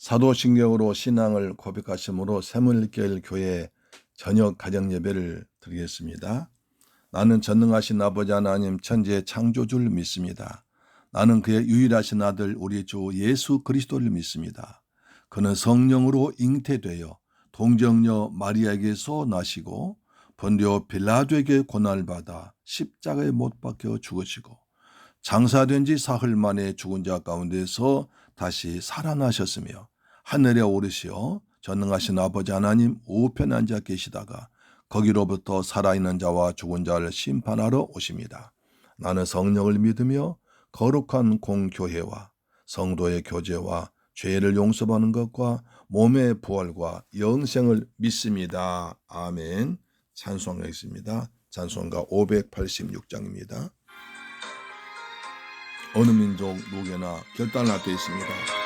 사도신경으로 신앙을 고백하심으로 샘물길 교회 저녁 가정예배를 드리겠습니다. 나는 전능하신 아버지 하나님 천지의 창조주를 믿습니다. 나는 그의 유일하신 아들 우리 주 예수 그리스도를 믿습니다. 그는 성령으로 잉태되어 동정녀 마리아에게서 나시고 본디오 빌라도에게 고난을 받아 십자가에 못 박혀 죽으시고 장사된 지 사흘 만에 죽은 자 가운데서 다시 살아나셨으며 하늘에 오르시어 전능하신 아버지 하나님 우편에 앉아 계시다가 거기로부터 살아있는 자와 죽은 자를 심판하러 오십니다. 나는 성령을 믿으며 거룩한 공교회와 성도의 교제와 죄를 용서받는 것과 몸의 부활과 영생을 믿습니다. 아멘. 찬송가 있습니다. 찬송가 586장입니다. 어느 민족 누구나 결단할 때 있습니다.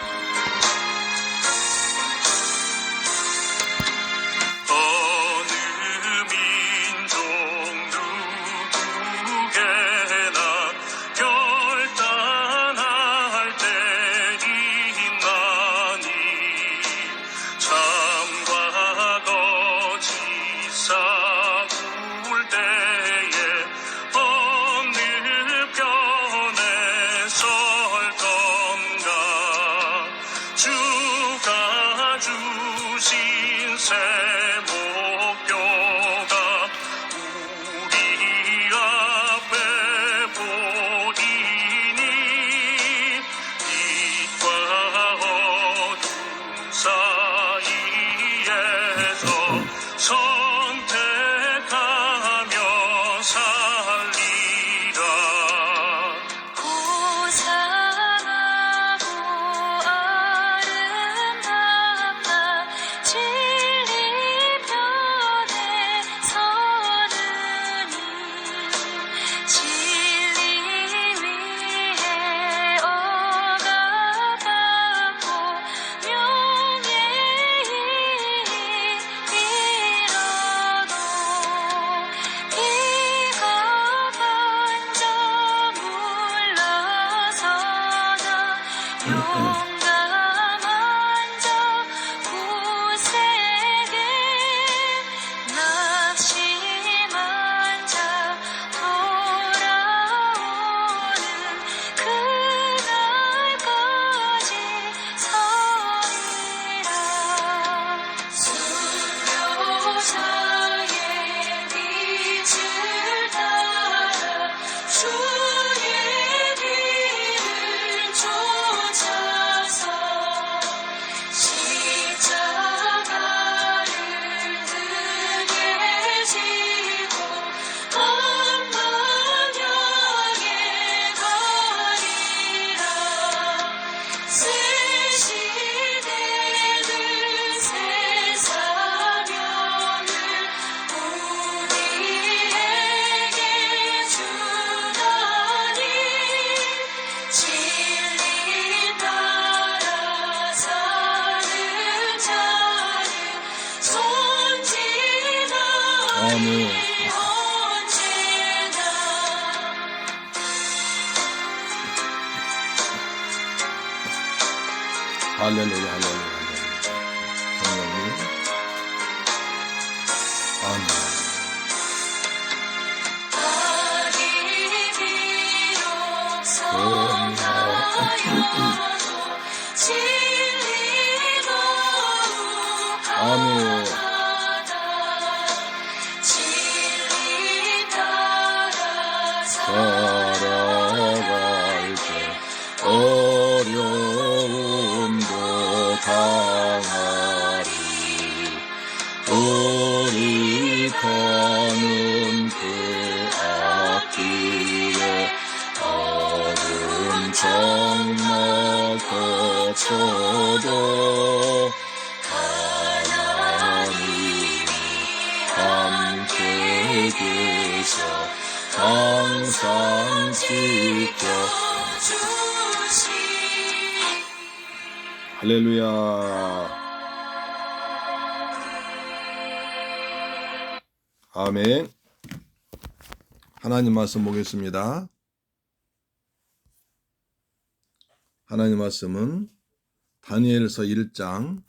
아멘. 할렐루야, 할렐루야, 성령님. 아멘. 아멘. 살아갈 때 어려움도 당하리. 우리 가는 그 앞길에 어두운 장막 거쳐도 하나님이 함께 계셔 항상 지켜주시. 할렐루야. 아멘. 하나님 말씀 보겠습니다. 하나님 말씀은 다니엘서 1장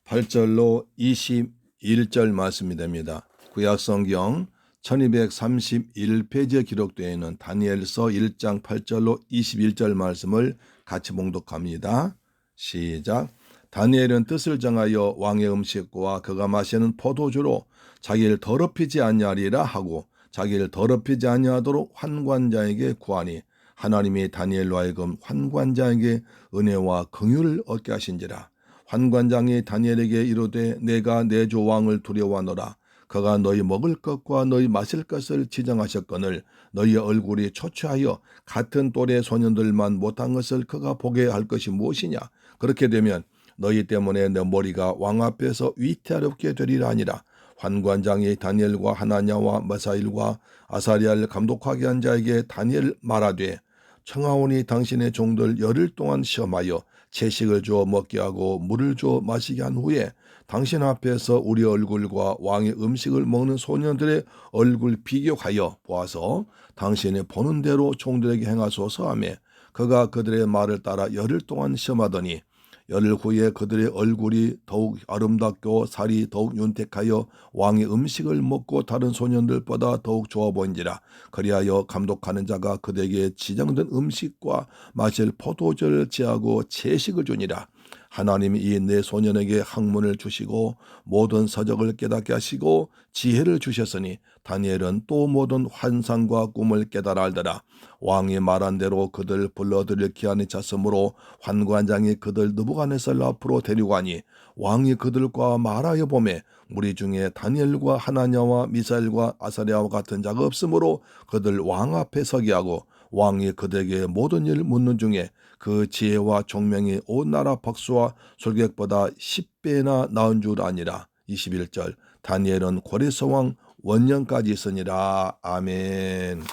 8절로 21절 말씀이 됩니다. 구약성경 1231페이지에 기록되어 있는 다니엘서 1장 8절로 21절 말씀을 같이 봉독합니다. 시작. 다니엘은 뜻을 정하여 왕의 음식과 그가 마시는 포도주로 자기를 더럽히지 아니하리라 하고 자기를 더럽히지 아니하도록 환관자에게 구하니 하나님이 다니엘로 하여금 환관장에게 은혜와 긍휼을 얻게 하신지라. 환관장이 다니엘에게 이르되 내가 내 주 왕을 두려워하노라. 그가 너희 먹을 것과 너희 마실 것을 지정하셨거늘 너희 얼굴이 초췌하여 같은 또래 소년들만 못한 것을 그가 보게 할 것이 무엇이냐. 그렇게 되면 너희 때문에 내 머리가 왕 앞에서 위태롭게 되리라 하니라. 환관장이 다니엘과 하나냐와 미사일과 아사리야를 감독하게 한 자에게 다니엘 말하되 청하오니 당신의 종들 열흘 동안 시험하여 채식을 주어 먹게 하고 물을 주어 마시게 한 후에 당신 앞에서 우리 얼굴과 왕의 음식을 먹는 소년들의 얼굴 비교하여 보아서 당신의 보는 대로 종들에게 행하소서 하며 그가 그들의 말을 따라 열흘 동안 시험하더니 열흘 후에 그들의 얼굴이 더욱 아름답고 살이 더욱 윤택하여 왕의 음식을 먹고 다른 소년들보다 더욱 좋아 보인지라. 그리하여 감독하는 자가 그들에게 지정된 음식과 마실 포도주를 제하고 채식을 주니라. 하나님이 이 네 소년에게 학문을 주시고 모든 서적을 깨닫게 하시고 지혜를 주셨으니 다니엘은 또 모든 환상과 꿈을 깨달아 알더라. 왕이 말한 대로 그들 불러들일 기한이 찼으므로 환관장이 그들 느부갓네살 앞으로 데려가니 왕이 그들과 말하여 보매 무리 중에 다니엘과 하나냐와 미사일과 아사랴와 같은 자가 없으므로 그들 왕 앞에 서게 하고 왕이 그들에게 모든 일을 묻는 중에 그 지혜와 총명이 온 나라 박수와 술객보다 10배나 나은 줄 아니라. 21절. 다니엘은 고레스 왕 원년까지 있으니라. 아멘.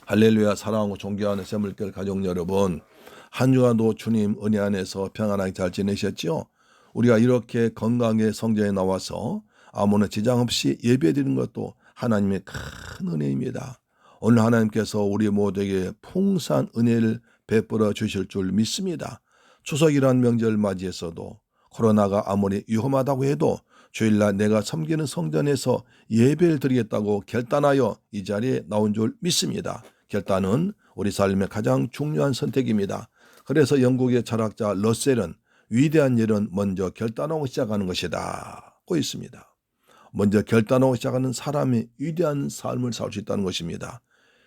할렐루야. 사랑하고 존경하는 샘물교회 가족 여러분, 한 주간도 주님 은혜 안에서 평안하게 잘 지내셨죠? 우리가 이렇게 건강하게 성전에 나와서 아무런 지장 없이 예배드리는 것도 하나님의 큰 은혜입니다. 오늘 하나님께서 우리 모두에게 풍성한 은혜를 베풀어 주실 줄 믿습니다. 추석이란 명절을 맞이해서도 코로나가 아무리 위험하다고 해도 주일날 내가 섬기는 성전에서 예배를 드리겠다고 결단하여 이 자리에 나온 줄 믿습니다. 결단은 우리 삶의 가장 중요한 선택입니다. 그래서 영국의 철학자 러셀은 위대한 일은 먼저 결단하고 시작하는 것이다 고 있습니다. 먼저 결단하고 시작하는 사람이 위대한 삶을 살 수 있다는 것입니다.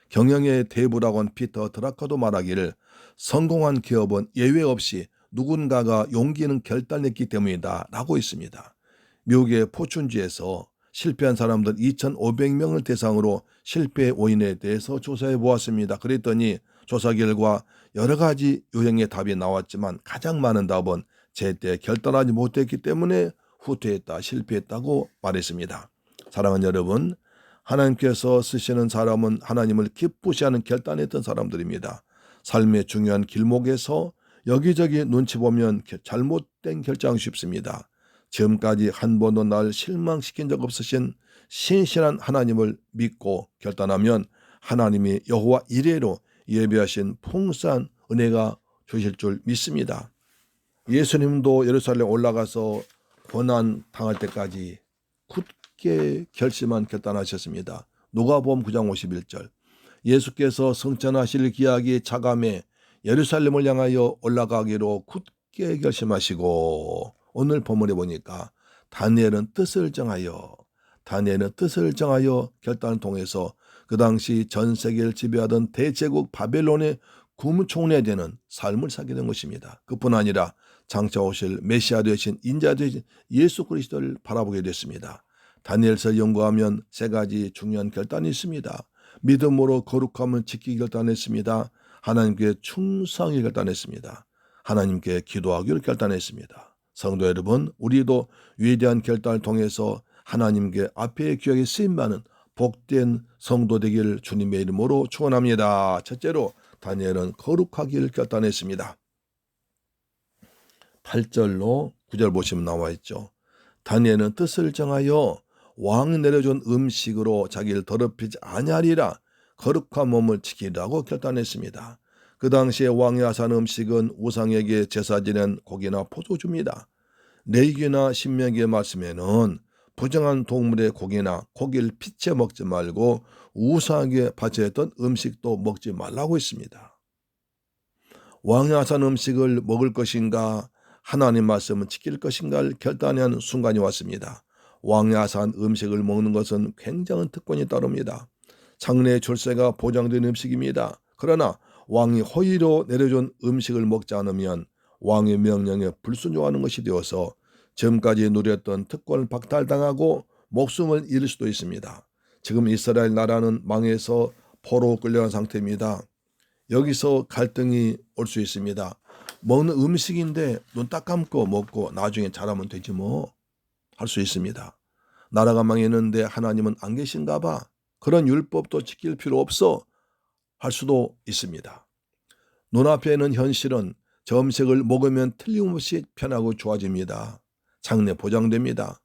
경영의 대부라고 한 피터 드라커도 말하기를 성공한 기업은 예외 없이 누군가가 용기 있는 결단했기 때문이다 라고 있습니다. 미국의 포춘지에서 실패한 사람들 2,500명을 대상으로 실패 원인에 대해서 조사해 보았습니다. 그랬더니 조사 결과 여러 가지 유형의 답이 나왔지만 가장 많은 답은 제때 결단하지 못했기 때문에 후퇴했다, 실패했다고 말했습니다. 사랑하는 여러분, 하나님께서 쓰시는 사람은 하나님을 기쁘시하는 결단했던 사람들입니다. 삶의 중요한 길목에서 여기저기 눈치 보면 잘못된 결정 쉽습니다. 지금까지 한 번도 날 실망시킨 적 없으신 신실한 하나님을 믿고 결단하면 하나님이 여호와 이레로 예비하신 풍성한 은혜가 주실 줄 믿습니다. 예수님도 예루살렘 올라가서 고난 당할 때까지 굳게 결심한 결단하셨습니다. 누가복음 9장 51절. 예수께서 승천하실 기약이 차감해 예루살렘을 향하여 올라가기로 굳게 결심하시고, 오늘 본문에 보니까 다니엘은 뜻을 정하여 결단을 통해서 그 당시 전 세계를 지배하던 대제국 바벨론의 국무총리가 되는 삶을 살게 된 것입니다. 그뿐 아니라 장차 오실 메시아 되신 인자 되신 예수 그리스도를 바라보게 됐습니다. 다니엘서 연구하면 세 가지 중요한 결단이 있습니다. 믿음으로 거룩함을 지키기 결단했습니다. 하나님께 충성히 결단했습니다. 하나님께 기도하기를 결단했습니다. 성도 여러분, 우리도 위대한 결단을 통해서 하나님께 앞에 기억에 쓰임받는 복된 성도 되기를 주님의 이름으로 축원합니다. 첫째로 다니엘은 거룩하기를 결단했습니다. 8절로 9절 보시면 나와 있죠. 다니엘은 뜻을 정하여 왕이 내려준 음식으로 자기를 더럽히지 아니하리라 거룩한 몸을 지키라고 결단했습니다. 그 당시에 왕이 하사한 음식은 우상에게 제사 지낸 고기나 포도주입니다. 레위기나 신명기의 말씀에는 부정한 동물의 고기나 고기를 피채 먹지 말고 우상에게 바쳐했던 음식도 먹지 말라고 했습니다. 왕이 하사한 음식을 먹을 것인가, 하나님 말씀을 지킬 것인가를 결단해야 하는 순간이 왔습니다. 왕이 하사한 음식을 먹는 것은 굉장한 특권이 따릅니다. 장래의 출세가 보장된 음식입니다. 그러나 왕이 허위로 내려준 음식을 먹지 않으면 왕의 명령에 불순종하는 것이 되어서 지금까지 누렸던 특권을 박탈당하고 목숨을 잃을 수도 있습니다. 지금 이스라엘 나라는 망해서 포로로 끌려간 상태입니다. 여기서 갈등이 올 수 있습니다. 먹는 음식인데 눈 딱 감고 먹고 나중에 잘하면 되지 뭐 할 수 있습니다. 나라가 망했는데 하나님은 안 계신가 봐. 그런 율법도 지킬 필요 없어 할 수도 있습니다. 눈앞에 있는 현실은 저 음식을 먹으면 틀림없이 편하고 좋아집니다. 장래 보장됩니다.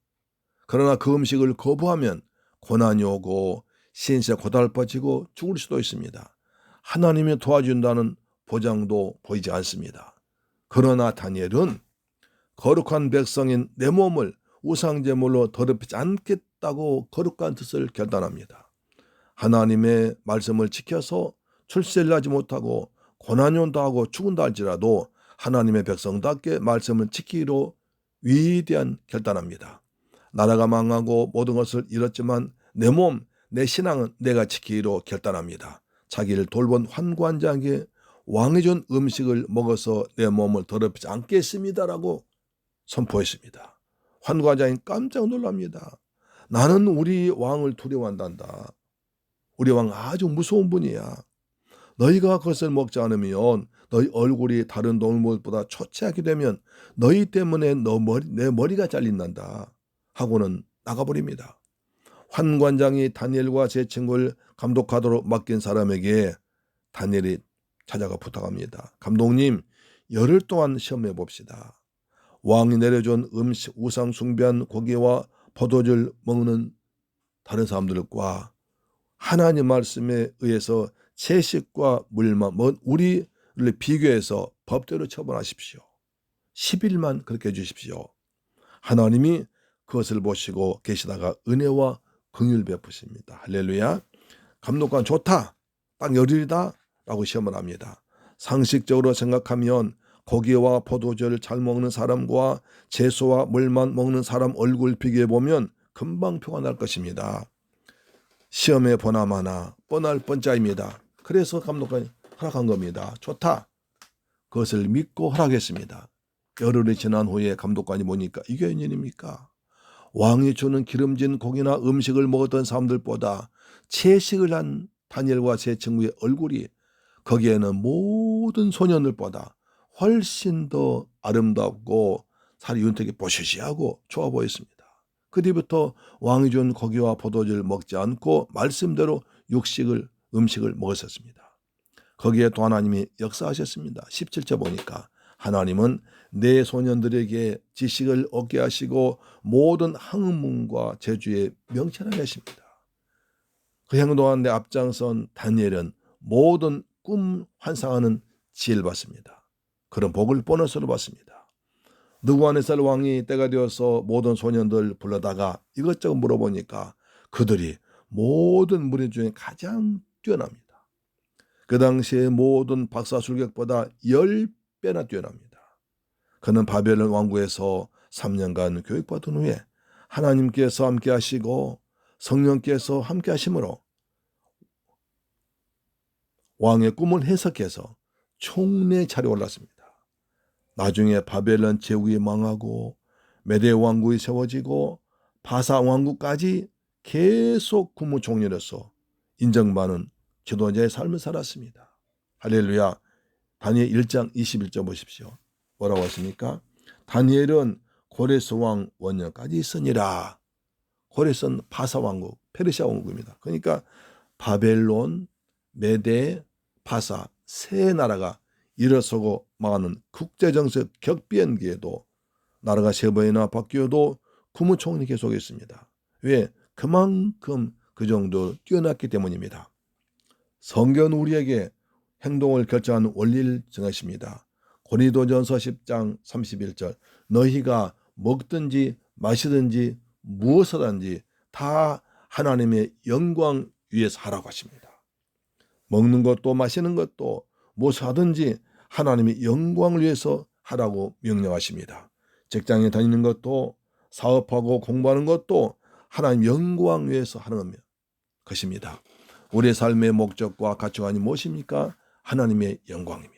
그러나 그 음식을 거부하면 고난이 오고 신세 고달퍼지고 죽을 수도 있습니다. 하나님이 도와준다는 보장도 보이지 않습니다. 그러나 다니엘은 거룩한 백성인 내 몸을 우상제물로 더럽히지 않겠다고 거룩한 뜻을 결단합니다. 하나님의 말씀을 지켜서 출세를 하지 못하고 고난이 온다 하고 죽은다 할지라도 하나님의 백성답게 말씀을 지키기로 위대한 결단합니다. 나라가 망하고 모든 것을 잃었지만 내 몸, 내 신앙은 내가 지키기로 결단합니다. 자기를 돌본 환관장에게 왕이 준 음식을 먹어서 내 몸을 더럽히지 않겠습니다라고 선포했습니다. 환관장이 깜짝 놀랍니다. 나는 우리 왕을 두려워한단다. 우리 왕 아주 무서운 분이야. 너희가 그것을 먹지 않으면 너희 얼굴이 다른 동물보다 초췌하게 되면 너희 때문에 내 머리가 잘린단다 하고는 나가버립니다. 환관장이 다니엘과 제 친구를 감독하도록 맡긴 사람에게 다니엘이 찾아가 부탁합니다. 감독님, 열흘 동안 시험해 봅시다. 왕이 내려준 음식, 우상 숭배한 고기와 포도주를 먹는 다른 사람들과 하나님 말씀에 의해서 채식과 물만 우리를 비교해서 법대로 처벌하십시오. 10일만 그렇게 해주십시오. 하나님이 그것을 보시고 계시다가 은혜와 긍휼 베푸십니다. 할렐루야. 감독관 좋다. 딱 열흘이다 라고 시험을 합니다. 상식적으로 생각하면 고기와 포도주를 잘 먹는 사람과 채소와 물만 먹는 사람 얼굴 비교해보면 금방 표가 날 것입니다. 시험에 보나마나 뻔할 뻔짜입니다. 그래서 감독관이 허락한 겁니다. 좋다. 그것을 믿고 허락했습니다. 열흘이 지난 후에 감독관이 보니까 이게 웬일입니까? 왕이 주는 기름진 고기나 음식을 먹었던 사람들보다 채식을 한 다니엘과 제 친구의 얼굴이 거기에는 모든 소년들보다 훨씬 더 아름답고 살이 윤택이 보시시하고 좋아 보였습니다. 그 뒤부터 왕이 준 고기와 포도주를 먹지 않고 말씀대로 음식을 먹었었습니다. 거기에 또 하나님이 역사하셨습니다. 17절 보니까 하나님은 내 소년들에게 지식을 얻게 하시고 모든 학문과 재주에 명철하게 하십니다. 그 행동하는데 앞장선 다니엘은 모든 꿈 환상하는 지혜를 받습니다. 그런 복을 보너스로 받습니다. 느부갓네살 왕이 때가 되어서 모든 소년들 불러다가 이것저것 물어보니까 그들이 모든 무리 중에 가장 뛰어납니다. 그 당시에 모든 박사술객보다 10배나 뛰어납니다. 그는 바벨론 왕국에서 3년간 교육받은 후에 하나님께서 함께 하시고 성령께서 함께 하심으로 왕의 꿈을 해석해서 총리 자리에 올랐습니다. 나중에 바벨론 제국이 망하고 메대 왕국이 세워지고 바사 왕국까지 계속 국무총리로서 인정받는 지도자의 삶을 살았습니다. 할렐루야. 다니엘 1장 21절 보십시오. 뭐라고 하십니까? 다니엘은 고레스 왕 원년까지 있으니라. 고레스는 바사 왕국, 페르시아 왕국입니다. 그러니까 바벨론, 메대, 바사 세 나라가 일어서고 망하는 국제정세 격변기에도 나라가 세 번이나 바뀌어도 국무총리 계속했습니다. 왜? 그만큼 그 정도 뛰어났기 때문입니다. 성경은 우리에게 행동을 결정하는 원리를 정하십니다. 고린도전서 10장 31절 너희가 먹든지 마시든지 무엇을 하든지 다 하나님의 영광 위해서 하라고 하십니다. 먹는 것도 마시는 것도 무엇을 하든지 하나님의 영광을 위해서 하라고 명령하십니다. 직장에 다니는 것도 사업하고 공부하는 것도 하나님 영광 위해서 하는 것입니다. 우리의 삶의 목적과 가치관이 무엇입니까? 하나님의 영광입니다.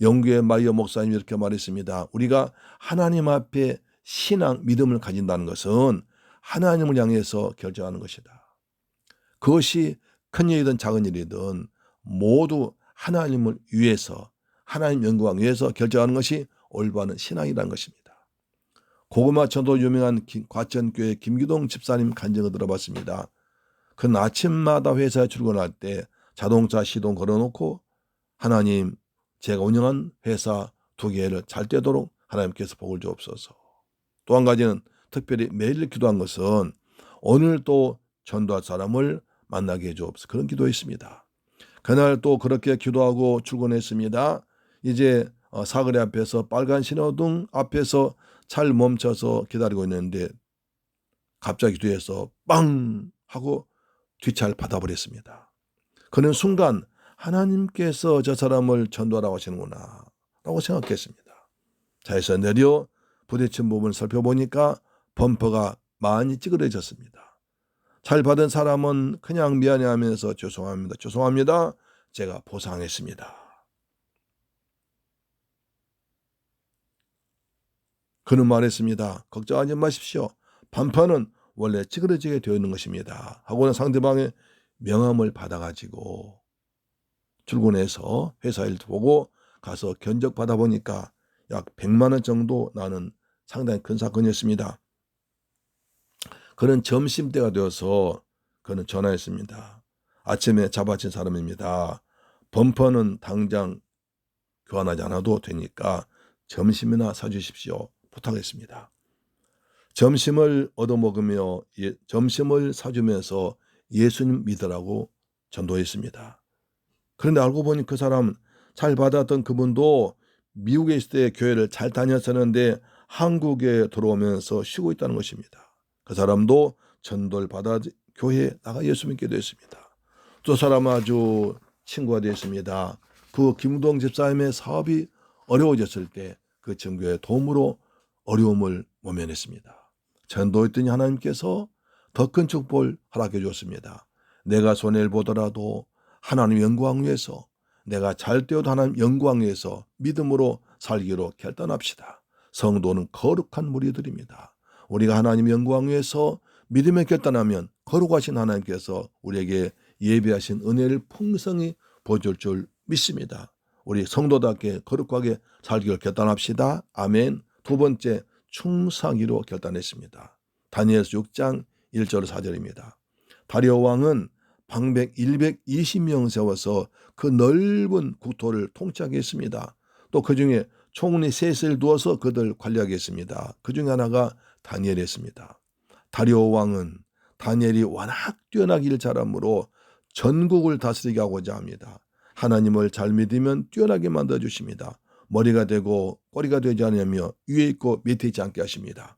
영국의 마이어 목사님이 이렇게 말했습니다. 우리가 하나님 앞에 신앙, 믿음을 가진다는 것은 하나님을 향해서 결정하는 것이다. 그것이 큰 일이든 작은 일이든 모두 하나님을 위해서, 하나님 영광 위해서 결정하는 것이 올바른 신앙이라는 것입니다. 고구마천도 유명한 과천교회 김기동 집사님 간증을 들어봤습니다. 그는 아침마다 회사에 출근할 때 자동차 시동 걸어놓고 하나님, 제가 운영한 회사 2개를 잘 되도록 하나님께서 복을 주옵소서. 또 한 가지는 특별히 매일 기도한 것은 오늘 또 전도할 사람을 만나게 해주옵소서. 그런 기도했습니다. 그날 또 그렇게 기도하고 출근했습니다. 이제 사거리 앞에서 빨간 신호등 앞에서 차를 멈춰서 기다리고 있는데 갑자기 뒤에서 빵 하고 뒷차를 받아버렸습니다. 그는 순간 하나님께서 저 사람을 전도하라고 하시는구나 라고 생각했습니다. 차에서 내려 부딪힌 부분을 살펴보니까 범퍼가 많이 찌그러졌습니다. 잘 받은 사람은 그냥 미안해하면서 죄송합니다. 제가 보상했습니다. 그는 말했습니다. 걱정하지 마십시오. 범퍼는 원래 찌그러지게 되어 있는 것입니다. 하고는 상대방의 명함을 받아가지고 출근해서 회사 일 보고 가서 견적 받아보니까 약 100만 원 정도 나는 상당히 큰 사건이었습니다. 그는 점심때가 되어서 그는 전화했습니다. 아침에 잡아친 사람입니다. 범퍼는 당장 교환하지 않아도 되니까 점심이나 사주십시오. 부탁했습니다. 점심을 얻어먹으며 점심을 사주면서 예수님 믿으라고 전도했습니다. 그런데 알고 보니 그 사람 잘 받았던 그분도 미국에 있을 때 교회를 잘 다녔었는데 한국에 들어오면서 쉬고 있다는 것입니다. 그 사람도 전도를 받아 교회에 나가 예수 믿게 됐습니다. 두 사람은 아주 친구가 되었습니다. 그 김우동 집사님의 사업이 어려워졌을 때 그 전교의 도움으로 어려움을 모면했습니다. 전도했더니 하나님께서 더 큰 축복을 허락해 주었습니다. 내가 손해를 보더라도 하나님 영광 위해서, 내가 잘 되어도 하나님 영광 위해서 믿음으로 살기로 결단합시다. 성도는 거룩한 무리들입니다. 우리가 하나님 영광 위해서 믿음에 결단하면 거룩하신 하나님께서 우리에게 예비하신 은혜를 풍성히 보여줄 줄 믿습니다. 우리 성도답게 거룩하게 살기로 결단합시다. 아멘. 두 번째, 충성하기로 결단했습니다. 다니엘서 6장 1절 4절입니다. 다리오 왕은 방백 120명 세워서 그 넓은 국토를 통치하게 했습니다. 또 그 중에 총리 셋을 두어서 그들 관리하게 했습니다. 그 중에 하나가 다니엘이었습니다. 다리오 왕은 다니엘이 워낙 뛰어나기를 잘하므로 전국을 다스리게 하고자 합니다. 하나님을 잘 믿으면 뛰어나게 만들어주십니다. 머리가 되고 꼬리가 되지 않으며 위에 있고 밑에 있지 않게 하십니다.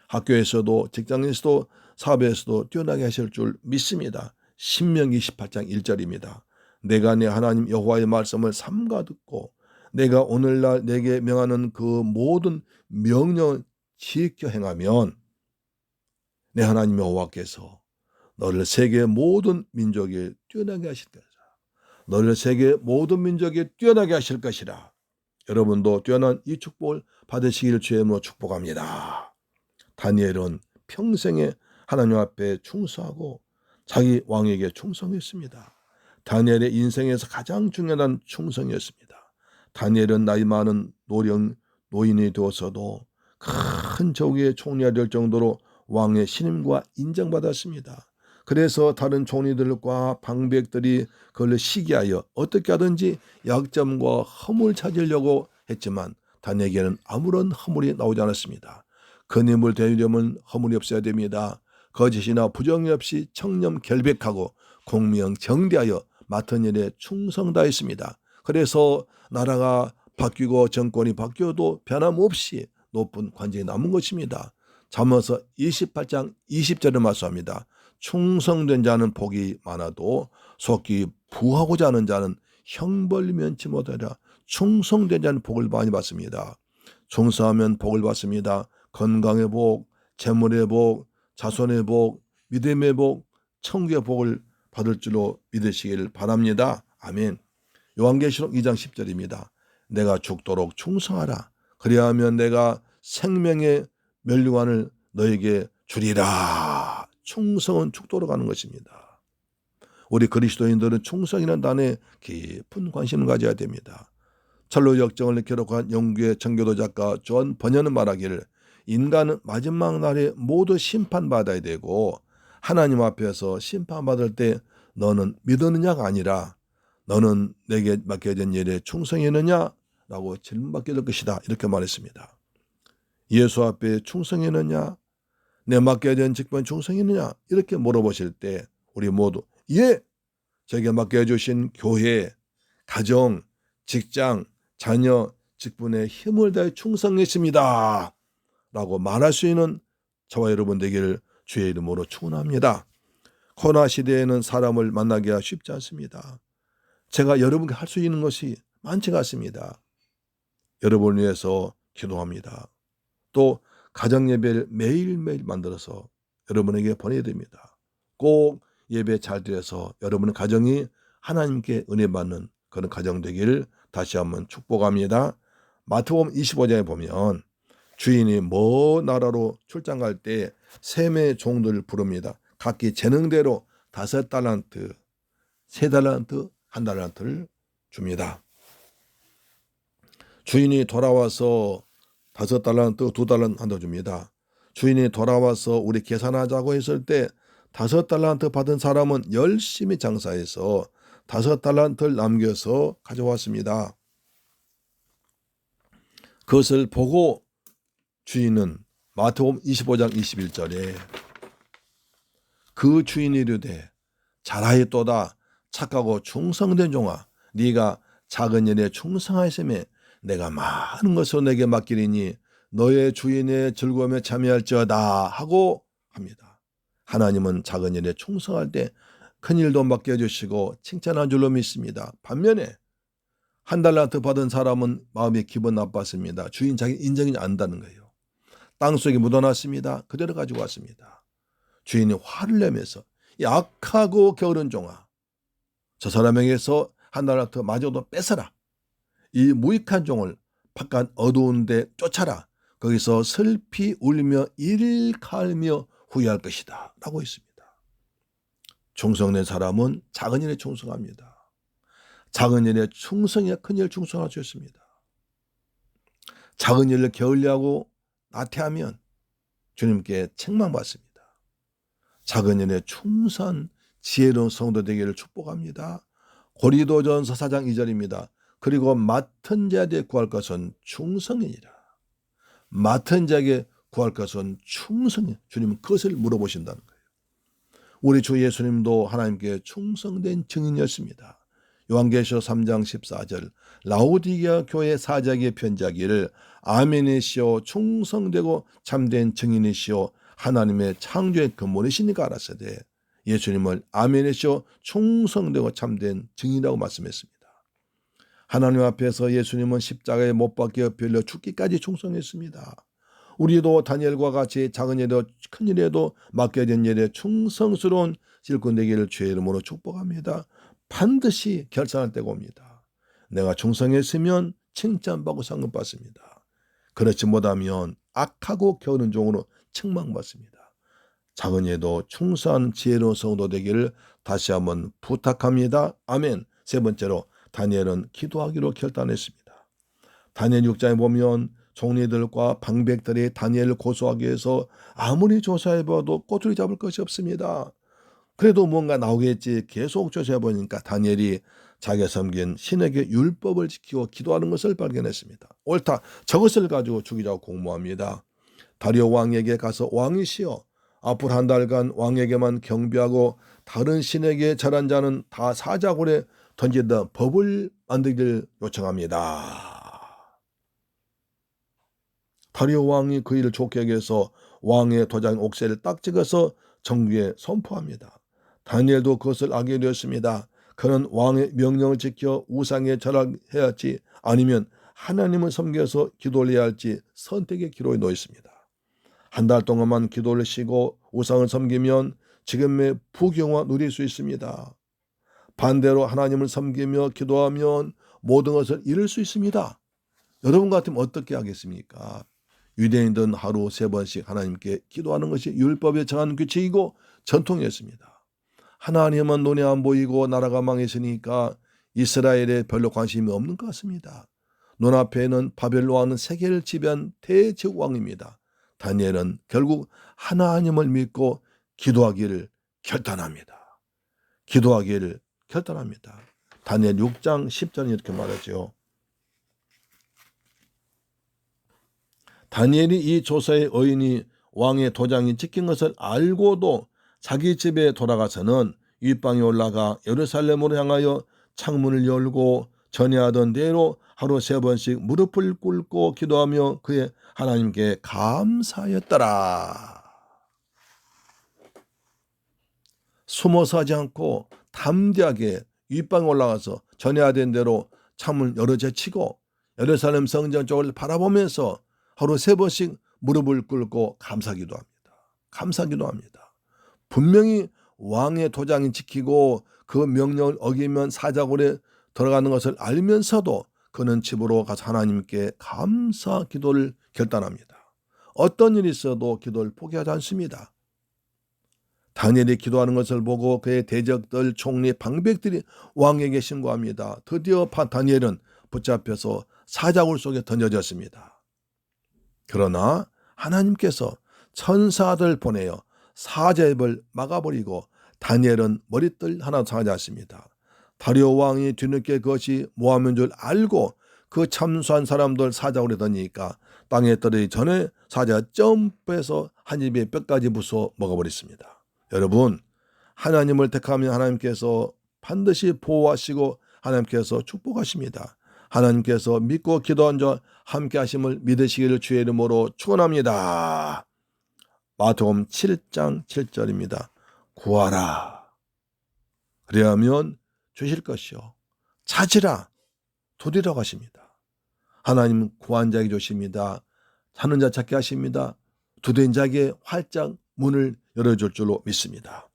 학교에서도 직장에서도 사업에서도 뛰어나게 하실 줄 믿습니다. 신명기 28장 1절입니다. 내가 내 하나님 여호와의 말씀을 삼가 듣고 내가 오늘날 내게 명하는 그 모든 명령을 지켜 행하면 내 하나님 여호와께서 너를 세계 모든 민족에 뛰어나게 하실 것이라. 너를 세계 모든 민족에 뛰어나게 하실 것이라. 여러분도 뛰어난 이 축복을 받으시기를 주의 이름으로 축복합니다. 다니엘은 평생에 하나님 앞에 충성하고 자기 왕에게 충성했습니다. 다니엘의 인생에서 가장 중요한 충성이었습니다. 다니엘은 나이 많은 노인이 되어서도 큰 저기의 총리가 될 정도로 왕의 신임과 인정받았습니다. 그래서 다른 총리들과 방백들이 그를 시기하여 어떻게 하든지 약점과 허물을 찾으려고 했지만 다니엘에게는 아무런 허물이 나오지 않았습니다. 그님을 대하려면 허물이 없어야 됩니다. 거짓이나 부정이 없이 청렴 결백하고 공명 정대하여 맡은 일에 충성 다했습니다. 그래서 나라가 바뀌고 정권이 바뀌어도 변함없이 높은 관직에 남은 것입니다. 잠언서 28장 20절을 말씀합니다. 충성된 자는 복이 많아도 속히 부하고자 하는 자는 형벌 면치 못하리라. 충성된 자는 복을 많이 받습니다. 충성하면 복을 받습니다. 건강의 복, 재물의 복, 자손의 복, 믿음의 복, 천국의 복을 받을 줄로 믿으시길 바랍니다. 아멘. 요한계시록 2장 10절입니다. 내가 죽도록 충성하라. 그리하면 내가 생명의 면류관을 너에게 주리라. 충성은 죽도록 하는 것입니다. 우리 그리스도인들은 충성이라는 단어에 깊은 관심을 가져야 됩니다. 철로 역정을 기록한 영국의 청교도 작가 존 번연은 말하기를 인간은 마지막 날에 모두 심판받아야 되고 하나님 앞에서 심판받을 때 너는 믿었느냐가 아니라 너는 내게 맡겨진 일에 충성했느냐라고 질문받게 될 것이다. 이렇게 말했습니다. 예수 앞에 충성했느냐? 내 맡겨진 직분 충성했느냐? 이렇게 물어보실 때 우리 모두 예! 제게 맡겨주신 교회, 가정, 직장, 자녀, 직분에 힘을 다해 충성했습니다. 라고 말할 수 있는 저와 여러분 되기를 주의 이름으로 축원합니다. 코로나 시대에는 사람을 만나기가 쉽지 않습니다. 제가 여러분께 할 수 있는 것이 많지가 않습니다. 여러분을 위해서 기도합니다. 또 가정 예배를 매일매일 만들어서 여러분에게 보내야 됩니다. 꼭 예배 잘 드려서 여러분의 가정이 하나님께 은혜 받는 그런 가정 되기를 다시 한번 축복합니다. 마태복음 25장에 보면 주인이 먼 나라로 출장 갈 때 셈의 종들을 부릅니다. 각기 재능대로 5달란트, 3달란트, 1달란트를 줍니다. 주인이 돌아와서 5달란트, 2달란트 한다 줍니다. 주인이 돌아와서 우리 계산하자고 했을 때 5달란트 받은 사람은 열심히 장사해서 5달란트를 남겨서 가져왔습니다. 그것을 보고 주인은 마태복음 25장 21절에 그 주인이 이르되 잘하였도다 착하고 충성된 종아 네가 작은 일에 충성하였으며 내가 많은 것을 내게 맡기리니 너의 주인의 즐거움에 참여할지어다 하고 합니다. 하나님은 작은 일에 충성할 때 큰 일도 맡겨주시고 칭찬한 줄로 믿습니다. 반면에 1달란트 받은 사람은 마음이 기분 나빴습니다. 주인 자기 인정이 안다는 거예요. 땅속에 묻어놨습니다. 그대로 가지고 왔습니다. 주인이 화를 내면서 약하고 게으른 종아 저 사람에게서 1달란트 마저도 뺏어라. 이 무익한 종을 바깥 어두운 데 쫓아라. 거기서 슬피 울며 일갈며 후회할 것이다 라고 했습니다. 충성된 사람은 작은 일에 충성합니다. 작은 일에 충성해야 큰 일 충성할 수 있습니다. 작은 일을 게을리하고 나태하면 주님께 책망받습니다. 작은 일에 충성한 지혜로운 성도 되기를 축복합니다. 고린도전서 4장 2절입니다. 그리고 맡은 자에게 구할 것은 충성이니라. 맡은 자에게 구할 것은 충성이. 주님은 그것을 물어보신다는 거예요. 우리 주 예수님도 하나님께 충성된 증인이었습니다. 요한계시록 3장 14절 라오디게아 교회 사자에게 편지하기를 아멘이시오 충성되고 참된 증인이시오 하나님의 창조의 근본이시니까 알았으되 예수님을 아멘이시오 충성되고 참된 증인이라고 말씀했습니다. 하나님 앞에서 예수님은 십자가에 못 박혀 빌려 죽기까지 충성했습니다. 우리도 다니엘과 같이 작은 일에도 큰 일에도 맡겨진 일에 충성스러운 일꾼 되기를 주의 이름으로 축복합니다. 반드시 결산할 때가 옵니다. 내가 충성했으면 칭찬받고 상급받습니다. 그렇지 못하면 악하고 게으른 종으로 책망받습니다. 작은 일에도 충성한 지혜로운 성도 되기를 다시 한번 부탁합니다. 아멘. 세 번째로 다니엘은 기도하기로 결단했습니다. 다니엘 6장에 보면 총리들과 방백들이 다니엘을 고소하기 위해서 아무리 조사해봐도 꼬투리 잡을 것이 없습니다. 그래도 뭔가 나오겠지 계속 조사해보니까 다니엘이 자기가 섬긴 신에게 율법을 지키고 기도하는 것을 발견했습니다. 옳다. 저것을 가지고 죽이자고 공모합니다. 다리오 왕에게 가서 왕이시여 앞으로 한 달간 왕에게만 경배하고 다른 신에게 절한 자는 다 사자굴에 던지다 법을 만들기를 요청합니다. 다리오 왕이 그 일을 좋게 여겨서 왕의 도장 옥새를 딱 찍어서 정부에 선포합니다. 다니엘도 그것을 알게 되었습니다. 그는 왕의 명령을 지켜 우상에 절하해야 할지 아니면 하나님을 섬겨서 기도 올려야 할지 선택의 기로에 놓였습니다. 한 달 동안만 기도를 쉬고 우상을 섬기면 지금의 부경화 누릴 수 있습니다. 반대로 하나님을 섬기며 기도하면 모든 것을 이룰 수 있습니다. 여러분 같으면 어떻게 하겠습니까? 유대인들은 하루 3번씩 하나님께 기도하는 것이 율법에 정한 규칙이고 전통이었습니다. 하나님은 눈에 안 보이고 나라가 망했으니까 이스라엘에 별로 관심이 없는 것 같습니다. 눈앞에는 바벨론 왕은 세계를 지배한 대제국왕입니다. 다니엘은 결국 하나님을 믿고 기도하기를 결단합니다. 기도하기를 결단합니다. 다니엘 6장 10절에 이렇게 말하죠. 다니엘이 이 조사의 의인이 왕의 도장이 찍힌 것을 알고도 자기 집에 돌아가서는 윗방에 올라가 예루살렘으로 향하여 창문을 열고 전에 하던 대로 하루 3번씩 무릎을 꿇고 기도하며 그의 하나님께 감사하였더라. 숨어서 하지 않고 담대하게 윗방에 올라가서 전에 하던 대로 창문을 열어 제치고 예루살렘 성전 쪽을 바라보면서 하루 3번씩 무릎을 꿇고 감사기도합니다. 감사기도합니다. 분명히 왕의 도장이 지키고 그 명령을 어기면 사자굴에 들어가는 것을 알면서도 그는 집으로 가서 하나님께 감사 기도를 결단합니다. 어떤 일이 있어도 기도를 포기하지 않습니다. 다니엘이 기도하는 것을 보고 그의 대적들, 총리, 방백들이 왕에게 신고합니다. 드디어 다니엘은 붙잡혀서 사자굴 속에 던져졌습니다. 그러나 하나님께서 천사들 보내어 사자의 입을 막아버리고 다니엘은 머리털 하나 상하지 않습니다. 다리오 왕이 뒤늦게 그것이 모함인 줄 알고 그 참수한 사람들 사자굴에 던지니까 땅에 떨어지기 전에 사자가 점프해서 한 입에 뼈까지 부숴 먹어버렸습니다. 여러분, 하나님을 택하면 하나님께서 반드시 보호하시고 하나님께서 축복하십니다. 하나님께서 믿고 기도한 자 함께 하심을 믿으시기를 주의 이름으로 축원합니다. 마태복음 7장 7절입니다. 구하라. 그래야면 주실 것이요. 찾으라. 두드리라고 하십니다. 하나님은 구한 자에게 주십니다. 찾는 자 찾게 하십니다. 두드린 자에게 활짝 문을 열어줄 줄로 믿습니다.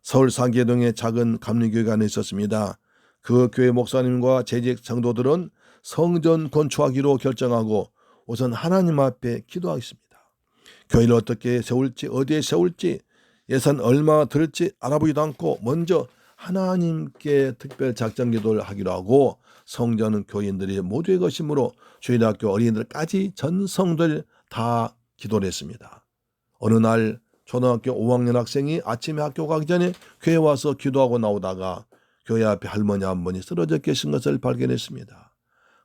서울 상계동에 작은 감리교회가 하나 있었습니다. 그 교회 목사님과 재직 성도들은 성전 건축하기로 결정하고 우선 하나님 앞에 기도하겠습니다. 교회를 어떻게 세울지, 어디에 세울지, 예산 얼마 들을지 알아보지도 않고 먼저 하나님께 특별 작전 기도를 하기로 하고 성전은 교인들이 모두의 것이므로 주일학교 어린이들까지 전 성도들 다 기도를 했습니다. 어느 날 초등학교 5학년 학생이 아침에 학교 가기 전에 교회에 와서 기도하고 나오다가 교회 앞에 할머니 한 분이 쓰러져 계신 것을 발견했습니다.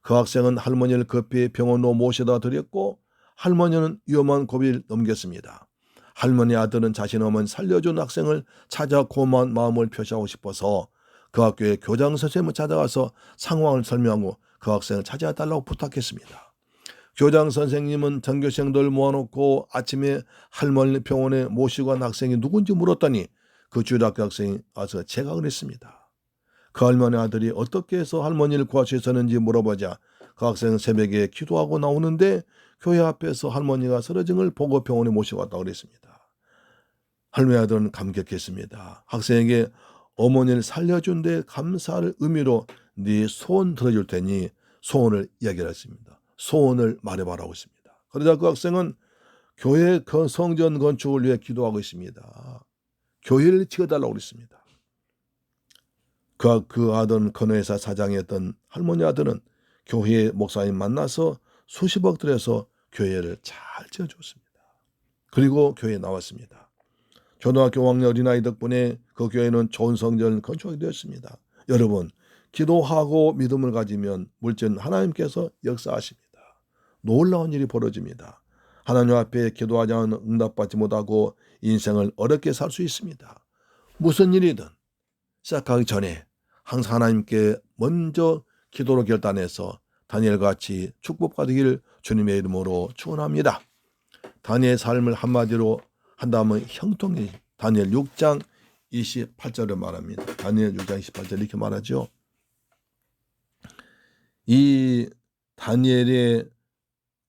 그 학생은 할머니를 급히 병원으로 모셔다 드렸고 할머니는 위험한 고비를 넘겼습니다. 할머니 아들은 자신 어머니 살려준 학생을 찾아 고마운 마음을 표시하고 싶어서 그 학교의 교장 선생님을 찾아가서 상황을 설명하고 그 학생을 찾아달라고 부탁했습니다. 교장 선생님은 전교생들 모아놓고 아침에 할머니 병원에 모시고 간 학생이 누군지 물었더니 그 주일학교 학생이 와서 제가 그랬습니다. 그 할머니 아들이 어떻게 해서 할머니를 구할 수 있었는지 물어보자 그 학생은 새벽에 기도하고 나오는데 교회 앞에서 할머니가 쓰러진 걸 보고 병원에 모시고 왔다고 그랬습니다. 할머니 아들은 감격했습니다. 학생에게 어머니를 살려준 데 감사할 의미로 네 소원 들어줄 테니 소원을 이야기를 했습니다. 소원을 말해봐라고 했습니다. 그러자 그 학생은 교회 성전 건축을 위해 기도하고 있습니다. 교회를 지어달라고 했습니다. 그 아들은 건회사 사장이었던 할머니 아들은 교회 목사님 만나서 수십억 들여서 교회를 잘 지어줬습니다. 그리고 교회에 나왔습니다. 초등학교 5학년 어린아이 덕분에 그 교회는 좋은 성전을 건축하게 되었습니다. 여러분, 기도하고 믿음을 가지면 물론 하나님께서 역사하십니다. 놀라운 일이 벌어집니다. 하나님 앞에 기도하지 않으면 응답받지 못하고 인생을 어렵게 살 수 있습니다. 무슨 일이든 시작하기 전에 항상 하나님께 먼저 기도로 결단해서 다니엘같이 축복받으기를 주님의 이름으로 축원합니다. 다니엘의 삶을 한마디로 한다면 형통이 다니엘 6장 28절을 말합니다. 다니엘 6장 28절 이렇게 말하죠. 이 다니엘의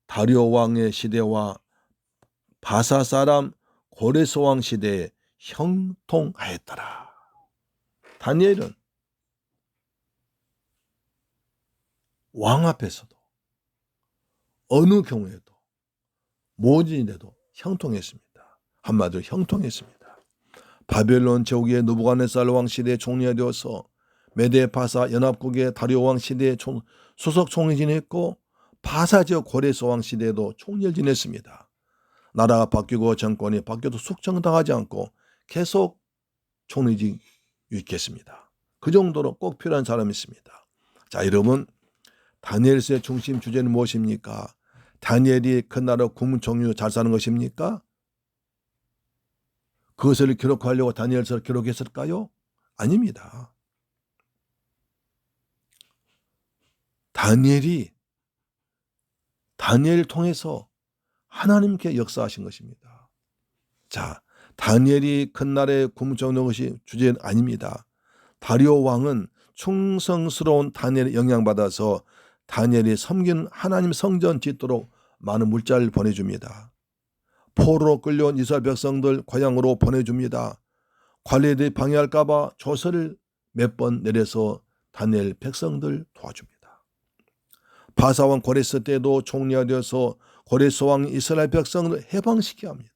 다리오 왕의 시대와 바사 사람 고레스 왕 시대에 형통하였더라. 다니엘은 왕 앞에서도 어느 경우에도 모든 일에도 형통했습니다. 한마디로 형통했습니다. 바벨론 제국의 느부갓네살 왕 시대에 총리가 되어서 메데 바사 연합국의 다리오 왕 시대에 수석 총리 지냈고 바사 지역 고레스 왕 시대에도 총리를 지냈습니다. 나라가 바뀌고 정권이 바뀌어도 숙청당하지 않고 계속 총리직 유익했습니다. 그 정도로 꼭 필요한 사람이 있습니다. 자, 여러분, 다니엘서의 중심 주제는 무엇입니까? 다니엘이 그 나라 국무총리로 잘 사는 것입니까? 그것을 기록하려고 다니엘서를 기록했을까요? 아닙니다. 다니엘을 통해서 하나님께 역사하신 것입니다. 자, 다니엘이 큰 나라의 국무총리인 것이 주제는 아닙니다. 다리오 왕은 충성스러운 다니엘에 영향받아서 다니엘이 섬기는 하나님 성전 짓도록 많은 물자를 보내줍니다. 포로로 끌려온 이스라엘 백성들 고향으로 보내줍니다. 관리들이 방해할까 봐 조서를 몇 번 내려서 다니엘 백성들 도와줍니다. 바사왕 고레스 때도 총리가 되어서 고레스 왕 이스라엘 백성을 해방시켜야 합니다.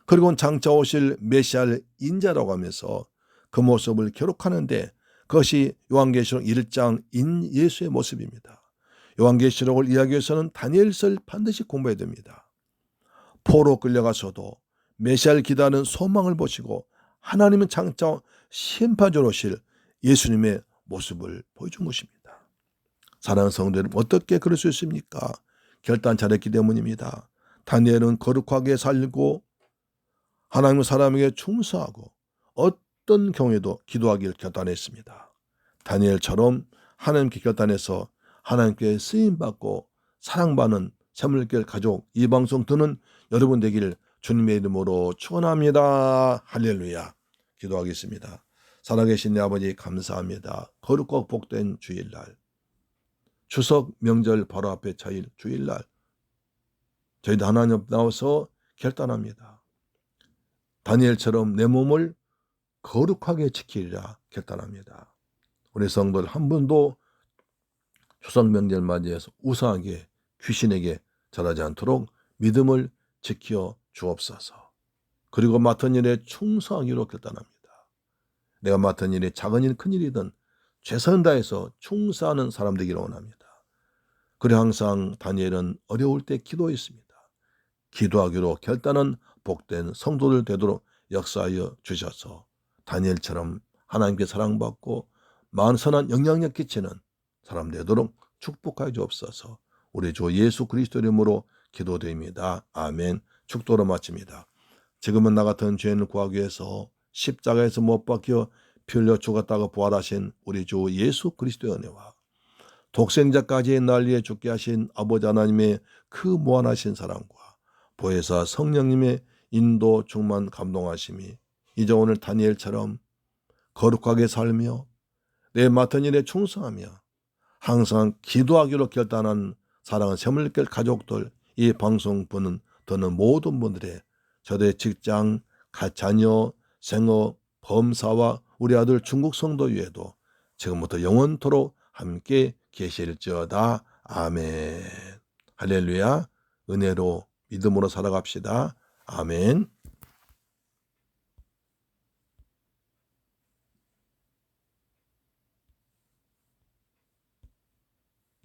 그리고 장차 오실 메시아를 인자라고 하면서 그 모습을 기록하는데 그것이 요한계시록 1장 예수의 모습입니다. 요한계시록을 이해하기 위해서는 다니엘서를 반드시 공부해야 됩니다. 포로 끌려가서도 메시아를 기다리는 소망을 보시고 하나님은 장차 심판자로 오실 예수님의 모습을 보여준 것입니다. 사랑하는 성도 여러분, 어떻게 그럴 수 있습니까? 결단 잘했기 때문입니다. 다니엘은 거룩하게 살고 하나님의 사람에게 충성하고 어떤 경우에도 기도하기를 결단했습니다. 다니엘처럼 하나님께 결단해서 하나님께 쓰임받고 사랑받는 샘물길 가족, 이 방송 듣는 여러분 되기를 주님의 이름으로 축원합니다. 할렐루야. 기도하겠습니다. 살아계신 내 아버지 감사합니다. 거룩하고 복된 주일날, 추석 명절 바로 앞에 차일 주일날 저희도 하나님 앞에 나와서 결단합니다. 다니엘처럼 내 몸을 거룩하게 지키리라 결단합니다. 우리 성도들 한 분도 추석 명절 맞이해서 우상하게 귀신에게 절하지 않도록 믿음을 지켜 주옵소서. 그리고 맡은 일에 충성하기로 결단합니다. 내가 맡은 일이 작은 일 큰 일이든 최선 다해서 충성하는 사람 되기를 원합니다. 그래 항상 다니엘은 어려울 때 기도했습니다. 기도하기로 결단은 복된 성도들 되도록 역사하여 주셔서 다니엘처럼 하나님께 사랑받고 많은 선한 영향력 끼치는 사람 되도록 축복하여 주옵소서. 우리 주 예수 그리스도 이름으로 기도드립니다. 아멘. 축도로 마칩니다. 지금은 나 같은 죄인을 구하기 위해서 십자가에서 못 박혀 피 흘려 죽었다가 부활하신 우리 주 예수 그리스도의 은혜와 독생자까지 난리에 죽게 하신 아버지 하나님의 그 무한하신 사랑과 보혜사 성령님의 인도 충만 감동하심이 이제 오늘 다니엘처럼 거룩하게 살며 내 맡은 일에 충성하며 항상 기도하기로 결단한 사랑하는 샘물길 가족들, 이 방송 듣는 모든 분들의 저의 직장, 자녀, 생업, 범사와 우리 아들 중국 성도 위에도 지금부터 영원토록 함께 계실지어다. 아멘. 할렐루야. 은혜로 믿음으로 살아갑시다. 아멘.